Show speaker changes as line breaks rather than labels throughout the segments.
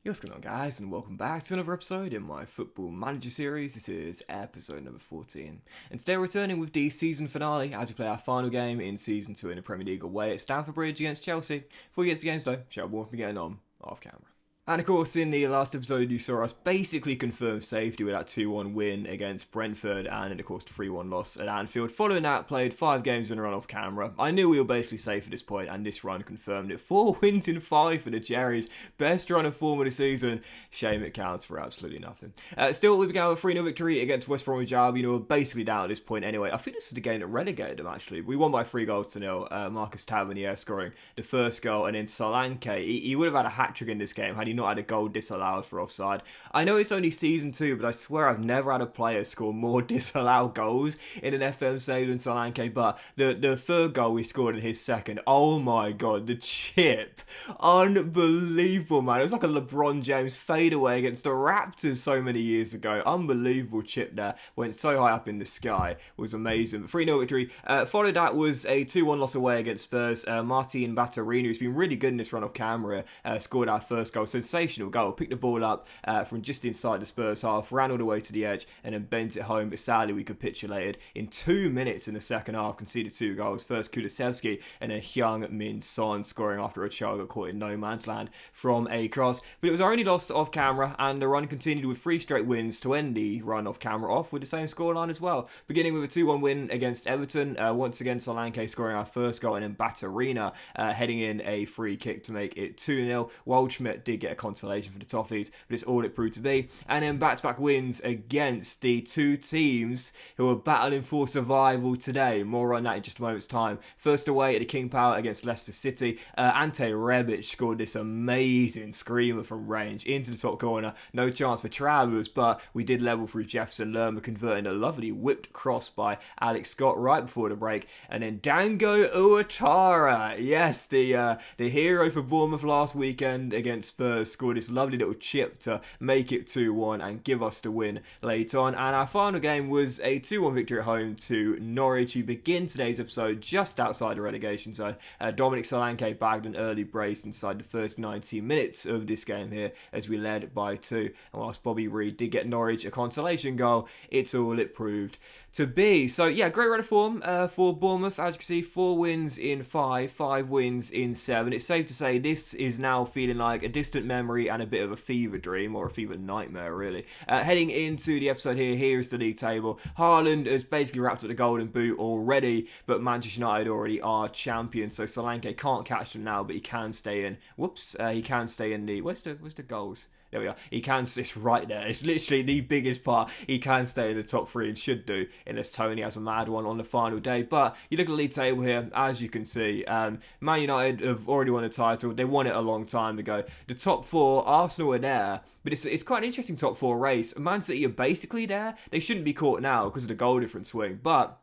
What's going on, guys, and welcome back to another episode in my Football Manager series. This is episode number 14, and today we're returning with the season finale as we play our final game in Season 2 in the Premier League away at Stamford Bridge against Chelsea. Before we get to the games though, shout out Bournemouth for getting on off camera. And of course, in the last episode, you saw us basically confirm safety with that 2-1 win against Brentford, and of course the 3-1 loss at Anfield. Following that, played 5 games in a run off camera. I knew we were basically safe at this point, and this run confirmed it. 4 wins in 5 for the Cherries. Best run of form of the season. Shame it counts for absolutely nothing. Still, we began with a 3-0 victory against West Bromwich Albion. We're basically down at this point anyway. I think this is the game that relegated them, actually. We won by 3-0. Marcus Tavernier scoring the first goal, and then Solanke. He would have had a hat-trick in this game had he not had a goal disallowed for offside. I know it's only Season 2, but I swear I've never had a player score more disallowed goals in an FM save than Solanke. But the third goal we scored in his second, oh my god, the chip. Unbelievable, man. It was like a LeBron James fadeaway against the Raptors so many years ago. Unbelievable chip there. Went so high up in the sky. It was amazing. 3-0 victory. Followed that was a 2-1 loss away against Spurs. Martin Batterino, who's been really good in this run of camera, scored our first goal. Sensational goal. Picked the ball up from just inside the Spurs half, ran all the way to the edge and then bent it home, but sadly we capitulated in 2 minutes in the second half, conceded 2 goals. First Kulusevski and then Hyung Min Son scoring after a child got caught in no man's land from a cross. But it was our only loss off camera, and the run continued with 3 straight wins to end the run off camera off with the same scoreline as well. Beginning with a 2-1 win against Everton, once again Solanke scoring our first goal, and then Batterina heading in a free kick to make it 2-0. Waldschmidt did get a consolation for the Toffees, but it's all it proved to be. And then back-to-back wins against the 2 teams who are battling for survival today. More on that in just a moment's time. First away at the King Power against Leicester City. Ante Rebic scored this amazing screamer from range into the top corner. No chance for Travers, but we did level through Jefferson Lerma, converting a lovely whipped cross by Alex Scott right before the break. And then Dango Ouattara, yes, the hero for Bournemouth last weekend against Spurs, scored this lovely little chip to make it 2-1 and give us the win late on. And our final game was a 2-1 victory at home to Norwich, who begin today's episode just outside the relegation zone. Dominic Solanke bagged an early brace inside the first 90 minutes of this game here as we led by 2. And whilst Bobby Reid did get Norwich a consolation goal, it's all it proved to be. So yeah, great run of form for Bournemouth. As you can see, 4 wins in 5, 5 wins in 7. It's safe to say this is now feeling like a distant memory and a bit of a fever dream, or a fever nightmare really. Heading into the episode here's the league table. Haaland has basically wrapped up the golden boot already, but Manchester United already are champions, so Solanke can't catch them now, but he can stay in. He can stay in the... Where's the goals? There we are. He can, it's right there. It's literally the biggest part. He can stay in the top 3 and should do, unless Tony has a mad one on the final day. But you look at the league table here, as you can see, Man United have already won a title. They won it a long time ago. The top 4, Arsenal are there, but it's quite an interesting top 4 race. Man City are basically there. They shouldn't be caught now because of the goal difference swing, but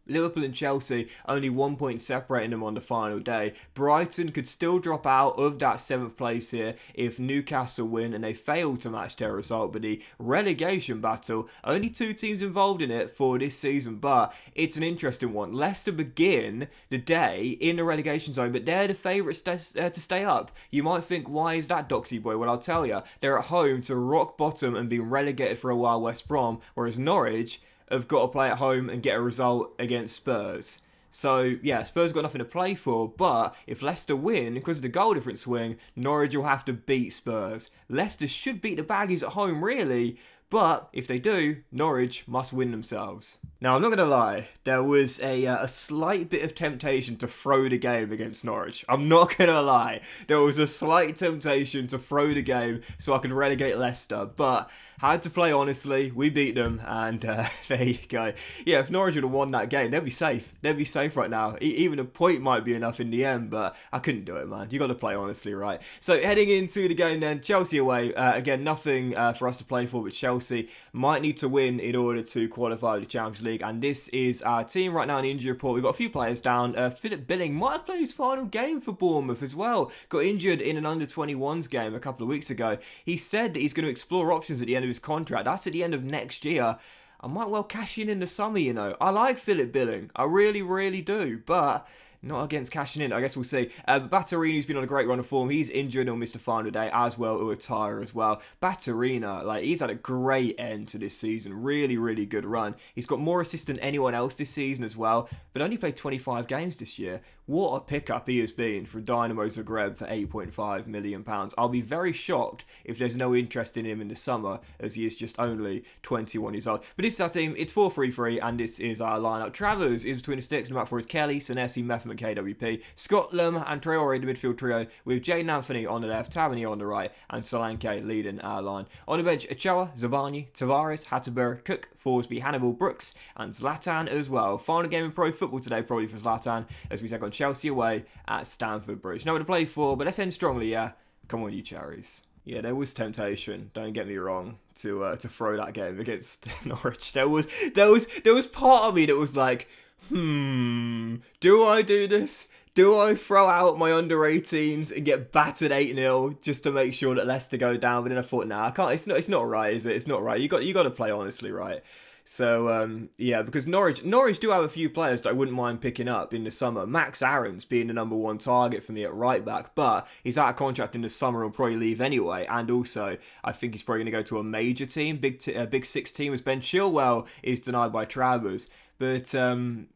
Liverpool and Chelsea only 1 point separating them on the final day. Brighton could still drop out of that 7th place here if Newcastle win and they fail to match their result. But the relegation battle, only 2 teams involved in it for this season, but it's an interesting one. Leicester begin the day in the relegation zone, but they're the favourites to stay up. You might think, why is that, Doxy boy? Well, I'll tell you, they're at home to rock bottom and being relegated for a while West Brom, whereas Norwich have got to play at home and get a result against Spurs. So, yeah, Spurs got nothing to play for, but if Leicester win, because of the goal difference swing, Norwich will have to beat Spurs. Leicester should beat the Baggies at home, really, but if they do, Norwich must win themselves. Now, I'm not going to lie, there was a slight bit of temptation to throw the game against Norwich. I'm not going to lie. There was a slight temptation to throw the game so I could relegate Leicester, but had to play honestly. We beat them, and there you go. Yeah, if Norwich would have won that game, they'd be safe. They'd be safe right now. Even a point might be enough in the end, but I couldn't do it, man. You got to play honestly, right? So heading into the game then, Chelsea away. Again, nothing for us to play for, but Chelsea might need to win in order to qualify for the Champions League. And this is our team right now in the injury report. We've got a few players down. Philip Billing might have played his final game for Bournemouth as well. Got injured in an under-21s game a couple of weeks ago. He said that he's going to explore options at the end of his contract. That's at the end of next year. I might well cash in the summer, you know. I like Philip Billing. I really, really do. But Not against cashing in, I guess we'll see. Batterini's been on a great run of form. He's injured and missed the final day as well. Uatara as well. Batterina, like, he's had a great end to this season. Really, really good run. He's got more assists than anyone else this season as well, but only played 25 games this year. What a pickup he has been from Dynamo Zagreb for £8.5 million. I'll be very shocked if there's no interest in him in the summer, as he is just only 21 years old. But this is our team. It's 4-3-3, and this is our lineup. Travers is between the sticks, and back four is Kelly, Senesi, Metham, and KWP. Scott Lum and Traore in the midfield trio, with Jaden Anthony on the left, Tavernier on the right, and Solanke leading our line. On the bench, Ochoa, Zabani, Tavares, Hatterberg, Cook, Forsby, Hannibal, Brooks, and Zlatan as well. Final game in pro football today, probably for Zlatan, as we take on Chelsea away at Stamford Bridge. Nowhere to play for, but let's end strongly, yeah? Come on, you cherries. Yeah, there was temptation, don't get me wrong, to throw that game against Norwich. There was part of me that was like, do I do this? Do I throw out my under-18s and get battered 8-0 just to make sure that Leicester go down? But then I thought, nah, I can't. It's not right, is it? It's not right. You got to play honestly, right? So, yeah, because Norwich do have a few players that I wouldn't mind picking up in the summer. Max Aarons being the number one target for me at right back, but he's out of contract in the summer and will probably leave anyway. And also, I think he's probably going to go to a major team, big six team, as Ben Chilwell is denied by Travers. But,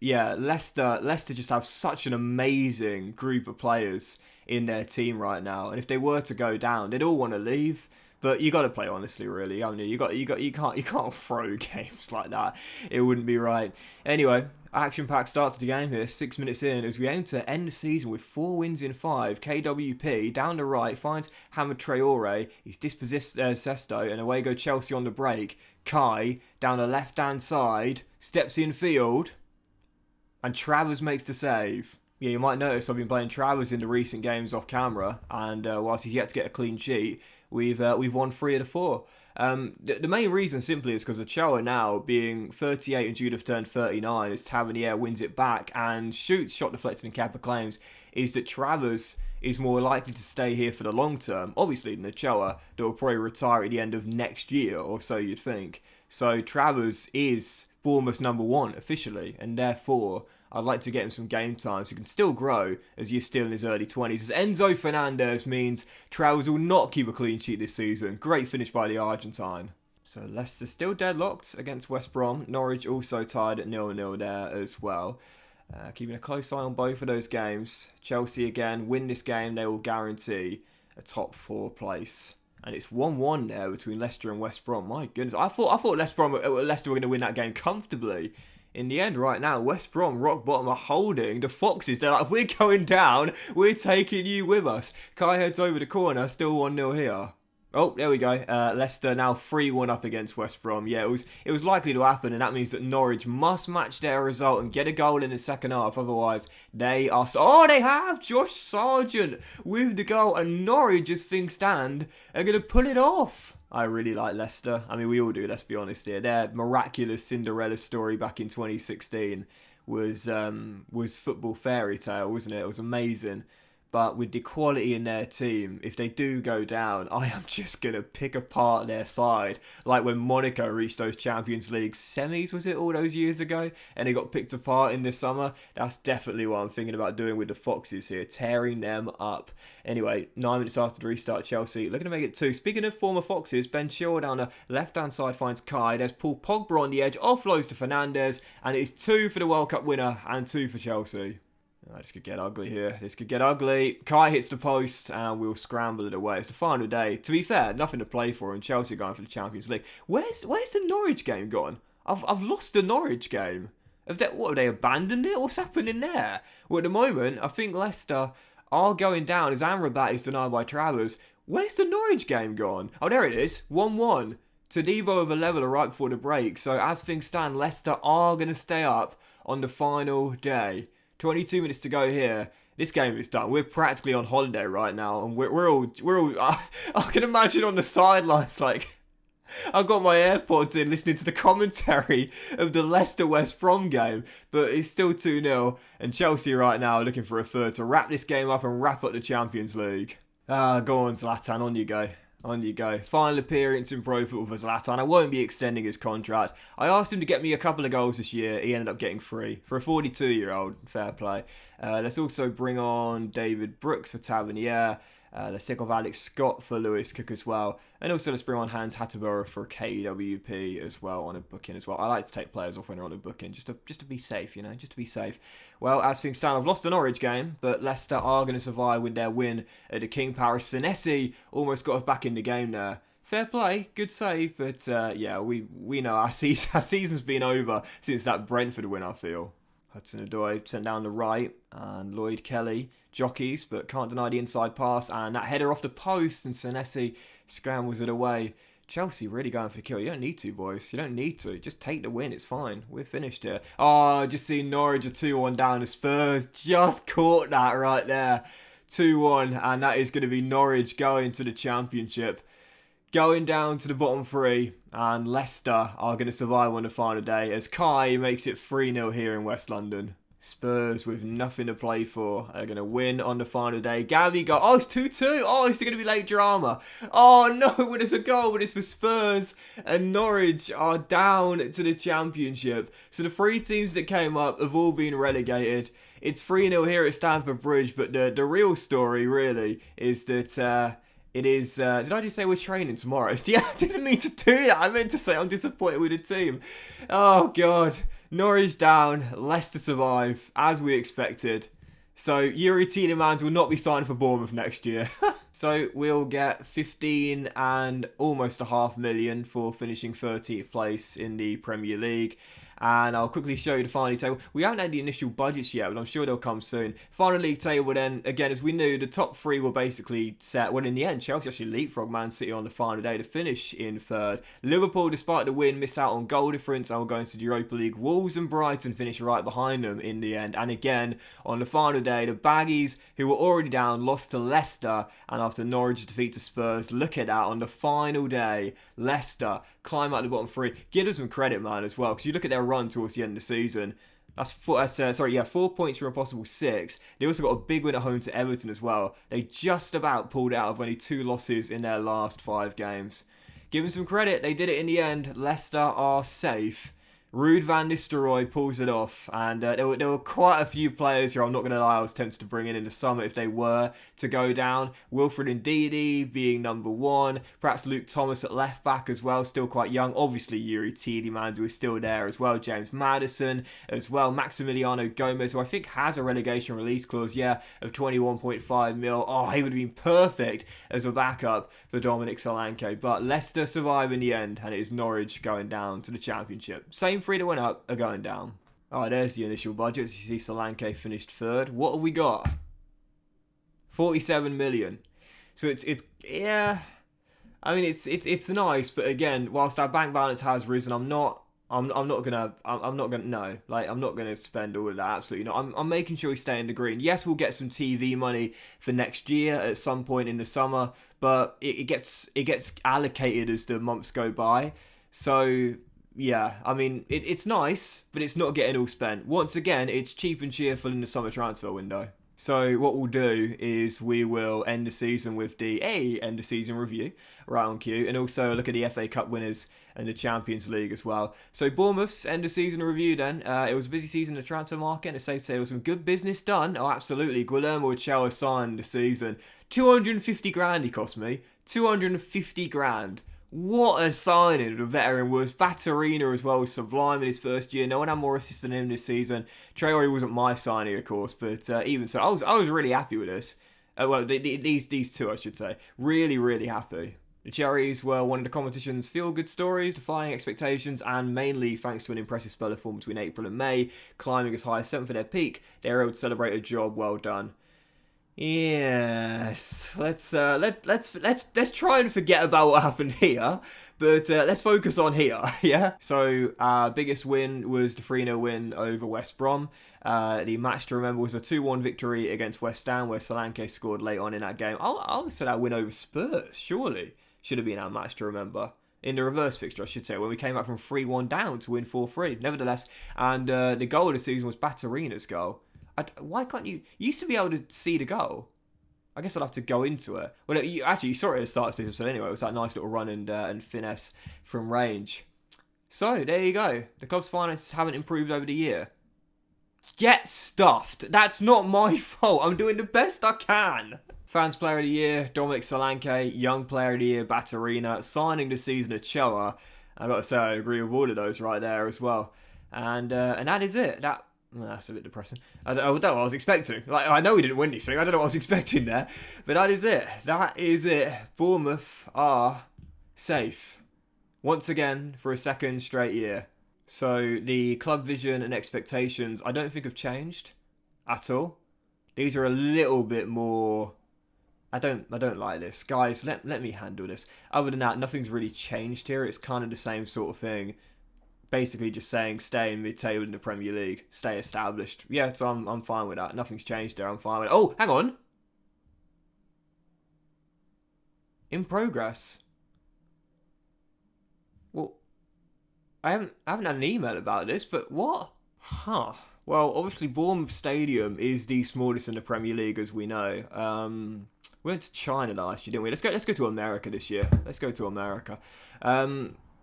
yeah, Leicester just have such an amazing group of players in their team right now. And if they were to go down, they'd all want to leave. But you got to play honestly, really. I mean, you can't throw games like that. It wouldn't be right. Anyway, action-packed start to the game here. 6 minutes in, as we aim to end the season with 4 wins in 5. KWP down the right finds Hamad Traore. He's dispossessed Sesto, and away go Chelsea on the break. Kai down the left-hand side steps in field, and Travers makes the save. Yeah, you might notice I've been playing Travers in the recent games off camera, and whilst he's yet to get a clean sheet, we've won 3 of the 4. The main reason simply is because Ochoa now, being 38 and due to have turned 39, as Tavernier wins it back and shoots shot deflected and Kappa claims, is that Travers is more likely to stay here for the long term, obviously, than Ochoa, that will probably retire at the end of next year, or so you'd think. So Travers is Bournemouth's number 1 officially, and therefore I'd like to get him some game time so he can still grow as he's still in his early 20s. As Enzo Fernandez means Travers will not keep a clean sheet this season. Great finish by the Argentine. So Leicester still deadlocked against West Brom. Norwich also tied at 0-0 there as well. Keeping a close eye on both of those games. Chelsea again, win this game, they will guarantee a top 4 place. And it's 1-1 there between Leicester and West Brom. My goodness, I thought Leicester were going to win that game comfortably. In the end, right now, West Brom, rock bottom, are holding the Foxes. They're like, we're going down, we're taking you with us. Kai heads over the corner, still 1-0 here. Oh, there we go. Leicester now 3-1 up against West Brom. Yeah, it was likely to happen, and that means that Norwich must match their result and get a goal in the second half. Otherwise, they are... Oh, they have! Josh Sargent with the goal, and Norwich, as things stand, are going to pull it off. I really like Leicester. I mean, we all do, let's be honest here. Their miraculous Cinderella story back in 2016 was football fairy tale, wasn't it? It was amazing. But with the quality in their team, if they do go down, I am just going to pick apart their side. Like when Monaco reached those Champions League semis, was it, all those years ago? And they got picked apart in this summer. That's definitely what I'm thinking about doing with the Foxes here. Tearing them up. Anyway, 9 minutes after the restart, Chelsea looking to make it 2. Speaking of former Foxes, Ben Chilwell down the left-hand side finds Kai. There's Paul Pogba on the edge. Offloads to Fernandez. And it is 2 for the World Cup winner and 2 for Chelsea. This could get ugly here. This could get ugly. Kai hits the post and we'll scramble it away. It's the final day. To be fair, nothing to play for, and Chelsea are going for the Champions League. Where's the Norwich game gone? I've lost the Norwich game. Have they abandoned it? What's happening there? Well, at the moment, I think Leicester are going down as Amrabat is denied by Travers. Where's the Norwich game gone? Oh, there it is. 1-1. Todibo with a leveller right before the break. So as things stand, Leicester are going to stay up on the final day. 22 minutes to go here. This game is done. We're practically on holiday right now, and we're all. I can imagine on the sidelines, like, I've got my AirPods in, listening to the commentary of the Leicester West Brom game, but it's still 2-0, and Chelsea right now are looking for a third to wrap this game up and wrap up the Champions League. Go on, Zlatan, on you go. On you go. Final appearance in pro football for Zlatan. I won't be extending his contract. I asked him to get me a couple of goals this year. He ended up getting 3. For a 42-year-old, fair play. Let's also bring on David Brooks for Tavernier. Let's take off Alex Scott for Lewis Cook as well. And also let's bring on Hans Hatteberg for KWP as well on a booking as well. I like to take players off when they're on a booking just to be safe, you know, just to be safe. Well, as things stand, I've lost the Norwich game, but Leicester are going to survive with their win at the King Power. Senesi almost got us back in the game there. Fair play, good save, but yeah, we know our season's been over since that Brentford win, I feel. Hudson-Odoi sent down the right, and Lloyd Kelly jockeys, but can't deny the inside pass, and that header off the post, and Senesi scrambles it away. Chelsea really going for the kill. You don't need to, boys. You don't need to. Just take the win. It's fine. We're finished here. Oh, just seeing Norwich a 2-1 down to Spurs. Just caught that right there. 2-1, and that is going to be Norwich going to the Championship. Going down to the bottom 3, and Leicester are going to survive on the final day as Kai makes it 3-0 here in West London. Spurs with nothing to play for are going to win on the final day. Gabby got, oh, it's 2-2. Oh, it's going to be late drama. Oh, no, when it's a goal, but it's for Spurs. And Norwich are down to the Championship. So the 3 teams that came up have all been relegated. It's 3-0 here at Stamford Bridge, but the real story, really, is that... It is, did I just say we're training tomorrow? Yeah, I didn't mean to do that. I meant to say I'm disappointed with the team. Oh, God. Norwich down. Leicester survive, as we expected. So, Yuri Tielemans will not be signed for Bournemouth next year. So, we'll get 15 and almost $500,000 for finishing 30th place in the Premier League. And I'll quickly show you the final league table. We haven't had the initial budgets yet, but I'm sure they'll come soon. Final league table then, again, as we knew, the top 3 were basically set. Well, in the end, Chelsea actually leapfrogged Man City on the final day to finish in 3rd. Liverpool, despite the win, miss out on goal difference and will go into the Europa League. Wolves and Brighton finish right behind them in the end. And again, on the final day, the Baggies, who were already down, lost to Leicester. And after Norwich's defeat to Spurs, look at that, on the final day, Leicester climb out the bottom 3. Give them some credit, man, as well, because you look at their run towards the end of the season. That's 4 points from a possible 6. They also got a big win at home to Everton as well. They just about pulled out of only 2 losses in their last 5 games. Give them some credit, they did it in the end. Leicester are safe. Ruud van Nistelrooy pulls it off, and there were quite a few players who I'm not going to lie I was tempted to bring in the summer if they were to go down. Wilfred Ndidi being number 1, perhaps Luke Thomas at left back as well, still quite young. Obviously Yuri Tielemans, who is still there as well. James Maddison as well. Maximiliano Gomez, who I think has a relegation release clause, of 21.5 mil. Oh, he would have been perfect as a backup for Dominic Solanke. But Leicester survive in the end, and it is Norwich going down to the Championship. Same 3 that went up are going down. Alright, there's the initial budget. As you see, Solanke finished 3rd. What have we got? 47 million. So it's yeah. I mean, it's nice, but again, whilst our bank balance has risen, I'm not gonna spend all of that. Absolutely not. I'm making sure we stay in the green. Yes, we'll get some TV money for next year at some point in the summer, but it gets allocated as the months go by. So yeah, I mean, it's nice, but it's not getting all spent. Once again, it's cheap and cheerful in the summer transfer window. So what we'll do is we will end the season with the end of season review right on cue, and also look at the FA Cup winners and the Champions League as well. So Bournemouth's end of season review then. It was a busy season in the transfer market, and it's safe to say there was some good business done. Oh, absolutely. Guillermo Ochoa signed the season. 250 grand he cost me. 250 grand. What a signing the veteran was. Batarina as well was sublime in his first year. No one had more assists than him this season. Traore wasn't my signing, of course, but even so, I was really happy with this. These 2, I should say. Really, really happy. The Cherries were one of the competition's feel-good stories, defying expectations, and mainly thanks to an impressive spell of form between April and May, climbing as high as 7th at their peak. They were able to celebrate a job well done. Yes, let's try and forget about what happened here, but let's focus on here, yeah? So, biggest win was the 3-0 win over West Brom. The match to remember was a 2-1 victory against West Ham, where Solanke scored late on in that game. I'll say that win over Spurs, surely, should have been our match to remember. In the reverse fixture, I should say, when we came back from 3-1 down to win 4-3. Nevertheless, and the goal of the season was Batarina's goal. Why can't you... You used to be able to see the goal. I guess I'll have to go into it. Well, you saw it at the start of this episode anyway. It was that nice little run and finesse from range. So, there you go. The club's finances haven't improved over the year. Get stuffed. That's not my fault. I'm doing the best I can. Fans Player of the Year, Dominic Solanke. Young Player of the Year, Batarina. Signing the season of Choa. I've got to say, I agree with all of those right there as well. And that is it. That's a bit depressing. I don't know what I was expecting. Like, I know we didn't win anything. I don't know what I was expecting there. But that is it. That is it. Bournemouth are safe. Once again, for a second straight year. So, the club vision and expectations, I don't think have changed at all. These are a little bit more... I don't like this. Guys, let me handle this. Other than that, nothing's really changed here. It's kind of the same sort of thing. Basically just saying stay in mid-table in the Premier League. Stay established. Yeah, so I'm fine with that. Nothing's changed there. I'm fine with it. Oh, hang on. In progress. Well, I haven't had an email about this, but what? Huh. Well, obviously Bournemouth Stadium is the smallest in the Premier League, as we know. We went to China last year, didn't we? Let's go to America this year. Let's go to America.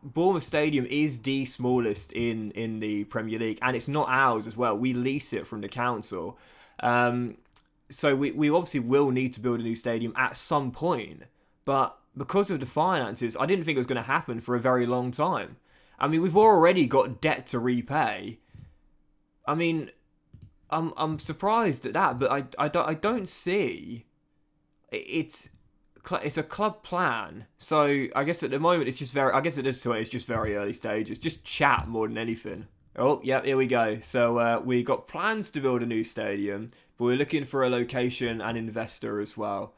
Bournemouth Stadium is the smallest in the Premier League, and it's not ours as well. We lease it from the council. So we obviously will need to build a new stadium at some point. But because of the finances, I didn't think it was going to happen for a very long time. I mean, we've already got debt to repay. I mean, I'm surprised at that, but I don't see... It's a club plan, so I guess at the moment it's just very early stages, just chat more than anything. Oh, yeah, here we go. So we got plans to build a new stadium, but we're looking for a location and investor as well.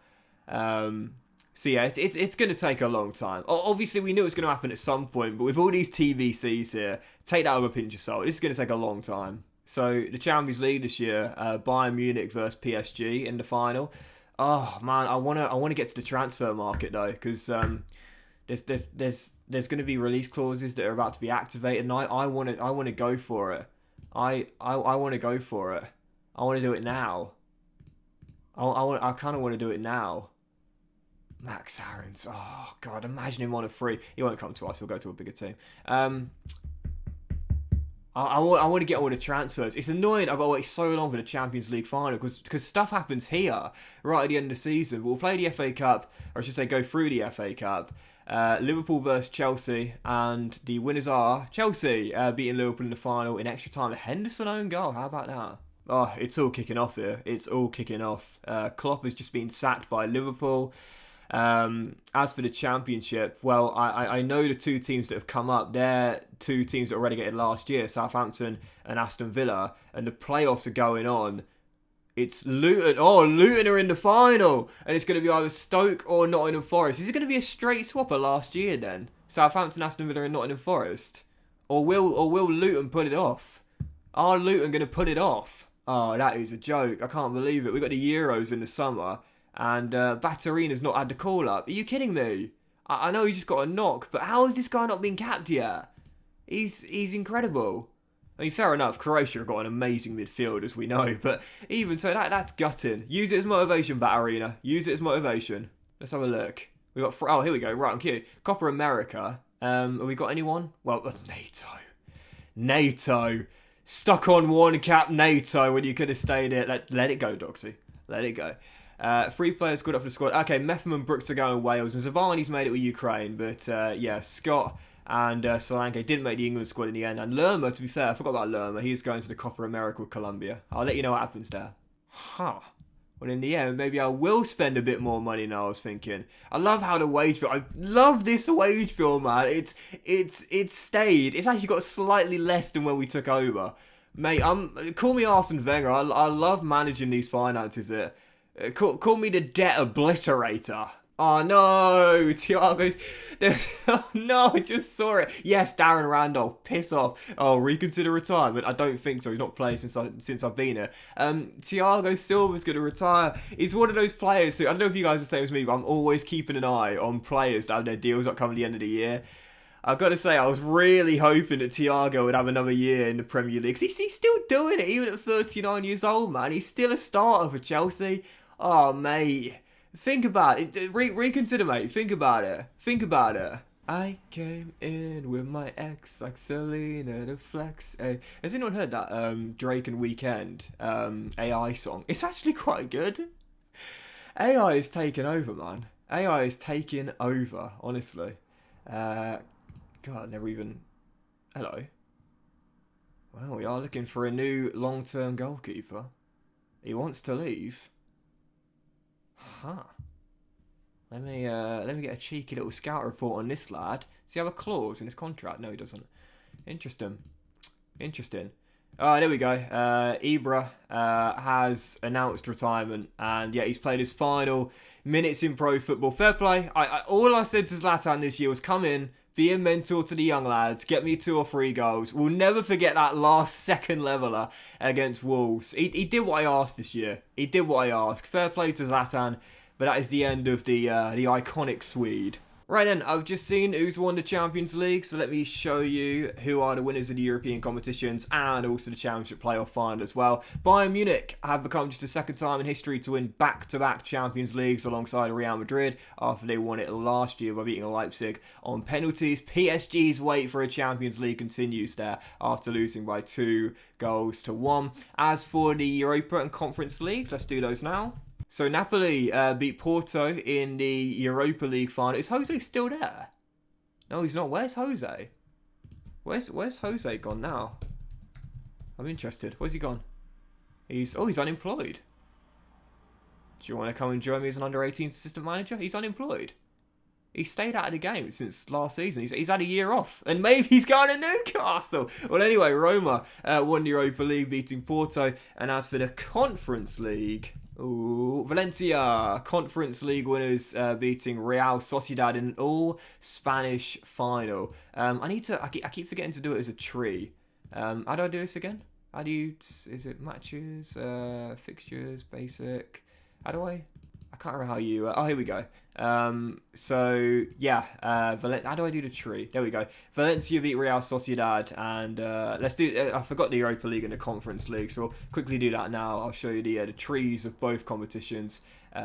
So yeah, it's going to take a long time. Obviously, we knew it was going to happen at some point, but with all these TVCs here, take that with a pinch of salt. This is going to take a long time. So the Champions League this year, Bayern Munich versus PSG in the final. Oh man, I wanna get to the transfer market though, because there's going to be release clauses that are about to be activated, and I want to go for it. I want to go for it. I want to do it now. I kind of want to do it now. Max Aarons. Oh god, imagine him on a free. He won't come to us. He'll go to a bigger team. I want to get all the transfers. It's annoying I've got to wait so long for the Champions League final because stuff happens here right at the end of the season. We'll play the FA Cup, or I should say go through the FA Cup. Liverpool versus Chelsea, and the winners are Chelsea beating Liverpool in the final in extra time. A Henderson own goal. How about that? Oh, it's all kicking off here. It's all kicking off. Klopp has just been sacked by Liverpool. As for the championship, well, I know the two teams that have come up, they're two teams that were relegated last year, Southampton and Aston Villa, and the playoffs are going on. It's Luton. Oh, Luton are in the final, and it's going to be either Stoke or Nottingham Forest. Is it going to be a straight swapper last year then? Southampton, Aston Villa and Nottingham Forest? Or will Luton pull it off? Are Luton going to pull it off? Oh, that is a joke. I can't believe it. We've got the Euros in the summer. And Batarina's not had the call up. Are you kidding me? I know he's just got a knock, but how has this guy not been capped yet? He's incredible. I mean, fair enough, Croatia have got an amazing midfield, as we know, but even so, that's gutting. Use it as motivation, Batarina. Use it as motivation. Let's have a look. We got... Oh, here we go. Right on cue. Copa America. Have we got anyone? Well, NATO. Stuck on one cap NATO when you could have stayed it. Let it go, Doxy. Let it go. 3 players good up for the squad. Okay, Metham and Brooks are going Wales, and Zavani's made it with Ukraine, but yeah, Scott and Solanke didn't make the England squad in the end, and Lerma, to be fair, I forgot about Lerma, he's going to the Copa America with Colombia. I'll let you know what happens there. Huh. Well, in the end, maybe I will spend a bit more money than I was thinking. I love how the wage bill... I love this wage bill, man. It's stayed. It's actually got slightly less than when we took over. Mate, call me Arsene Wenger. I love managing these finances here. Call me the debt obliterator. Oh no, Thiago's... Oh no, I just saw it. Yes, Darren Randolph, piss off. Oh, reconsider retirement? I don't think so. He's not played since I've been here. Thiago Silva's going to retire. He's one of those players who... I don't know if you guys are the same as me, but I'm always keeping an eye on players that have their deals up coming at the end of the year. I've got to say, I was really hoping that Thiago would have another year in the Premier League. He's still doing it, even at 39 years old, man. He's still a starter for Chelsea. Oh, mate. Think about it. Reconsider, mate. Think about it. Think about it. I came in with my ex like Selena the Flex. Hey, has anyone heard that Drake and Weekend AI song? It's actually quite good. AI is taking over, man. AI is taking over, honestly. God, never even... Hello. Well, we are looking for a new long-term goalkeeper. He wants to leave. Huh. Let me get a cheeky little scout report on this lad. Does he have a clause in his contract? No, he doesn't. Interesting. Oh, there we go. Ibra has announced retirement, and yeah, he's played his final minutes in pro football. Fair play. All I said to Zlatan this year was come in, be a mentor to the young lads, get me 2 or 3 goals. We'll never forget that last second leveler against Wolves. He did what I asked this year. He did what I asked. Fair play to Zlatan. But that is the end of the iconic Swede. Right then, I've just seen who's won the Champions League, so let me show you who are the winners of the European competitions and also the Championship playoff final as well. Bayern Munich have become just the second time in history to win back-to-back Champions Leagues alongside Real Madrid after they won it last year by beating Leipzig on penalties. PSG's wait for a Champions League continues there after losing by 2-1. As for the Europa and Conference Leagues, let's do those now. So Napoli beat Porto in the Europa League final. Is Jose still there? No, he's not. Where's Jose? Where's Jose gone now? I'm interested. Where's he gone? He's unemployed. Do you want to come and join me as an under-18 assistant manager? He's unemployed. He stayed out of the game since last season. He's had a year off. And maybe he's going to Newcastle. Well, anyway, Roma won the Europa League, beating Porto. And as for the Conference League... Ooh, Valencia, Conference League winners, beating Real Sociedad in an all-Spanish final. I keep forgetting to do it as a tree. How do I do this again? Is it matches, fixtures, basic? How do I can't remember how you, oh, here we go. So, yeah, how do I do the tree? There we go. Valencia beat Real Sociedad, and let's do, I forgot the Europa League and the Conference League, so we'll quickly do that now. I'll show you the trees of both competitions. The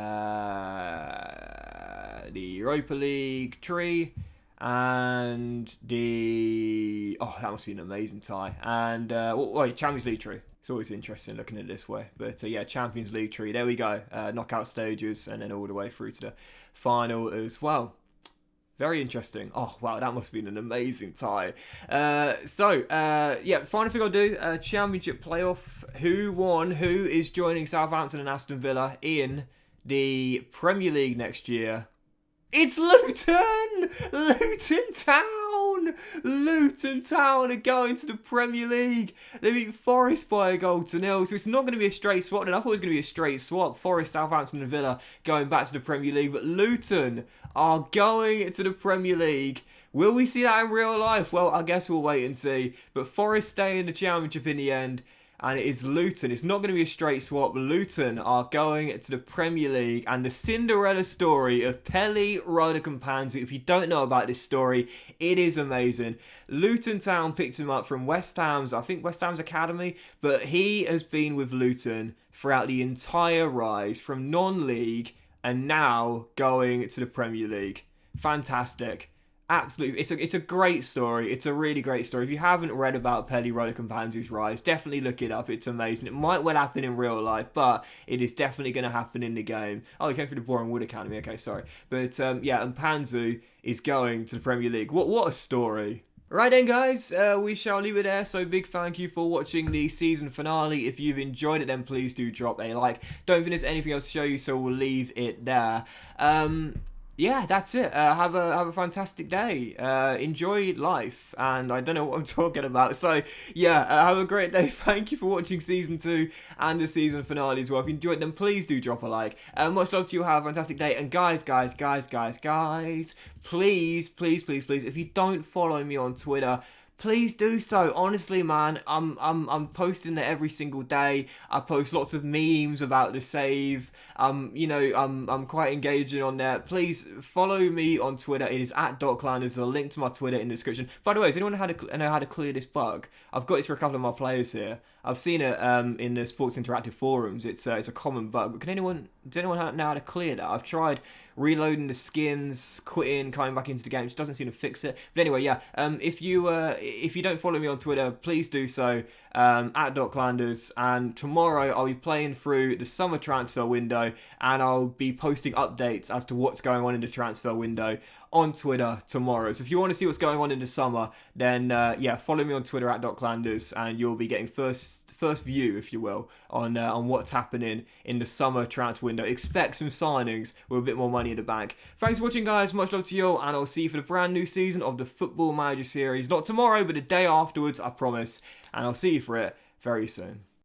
Europa League tree, and the, oh, that must be an amazing tie. And, wait, Champions League tree. It's always interesting looking at it this way. But yeah, Champions League tree. There we go. Knockout stages and then all the way through to the final as well. Very interesting. Oh, wow, that must have been an amazing tie. Yeah, final thing I'll do, Championship playoff. Who won? Who is joining Southampton and Aston Villa in the Premier League next year? It's Luton! Luton Town! Luton Town are going to the Premier League. They beat Forest by 1-0, so it's not going to be a straight swap. And I thought it was going to be a straight swap. Forest, Southampton and Villa going back to the Premier League. But Luton are going to the Premier League. Will we see that in real life? Well, I guess we'll wait and see. But Forest stay in the Championship in the end. And it is Luton. It's not going to be a straight swap. Luton are going to the Premier League. And the Cinderella story of Pele Rodocampanzu. If you don't know about this story, it is amazing. Luton Town picked him up from West Ham's academy. But he has been with Luton throughout the entire rise from non-league and now going to the Premier League. Fantastic. Absolutely, it's a great story. It's a really great story. If you haven't read about Pele Rodocampanzu's rise, definitely look it up. It's amazing. It might well happen in real life, but it is definitely going to happen in the game. Oh, he came through the Bournemouth Academy. Okay, sorry. But yeah, and Panzu is going to the Premier League. What a story. Right then, guys, we shall leave it there. So big thank you for watching the season finale. If you've enjoyed it, then please do drop a like. Don't think there's anything else to show you, so we'll leave it there. Yeah, that's it. Have a fantastic day. Enjoy life. And I don't know what I'm talking about. So, yeah, have a great day. Thank you for watching Season 2 and the season finale as well. If you enjoyed them, please do drop a like. Much love to you. Have a fantastic day. And guys, please, if you don't follow me on Twitter, please do so. Honestly, man, I'm posting there every single day. I post lots of memes about the save. I'm quite engaging on there. Please follow me on Twitter. It is @DocLand. There's a link to my Twitter in the description. By the way, does anyone know how to clear this bug? I've got it for a couple of my players here. I've seen it in the Sports Interactive forums. It's a common bug. But does anyone know how to clear that? I've tried reloading the skins, quitting, coming back into the game. It doesn't seem to fix it. But anyway, yeah. If you don't follow me on Twitter, please do so. @DocLanders. And tomorrow I'll be playing through the summer transfer window, and I'll be posting updates as to what's going on in the transfer window on Twitter tomorrow. So if you want to see what's going on in the summer, then follow me on Twitter @DocLanders, and you'll be getting first view, if you will, on what's happening in the summer transfer window. Expect some signings with a bit more money in the bank. Thanks for watching, guys. Much love to you all, and I'll see you for the brand new season of the Football Manager series. Not tomorrow, but the day afterwards, I promise. And I'll see you for it very soon.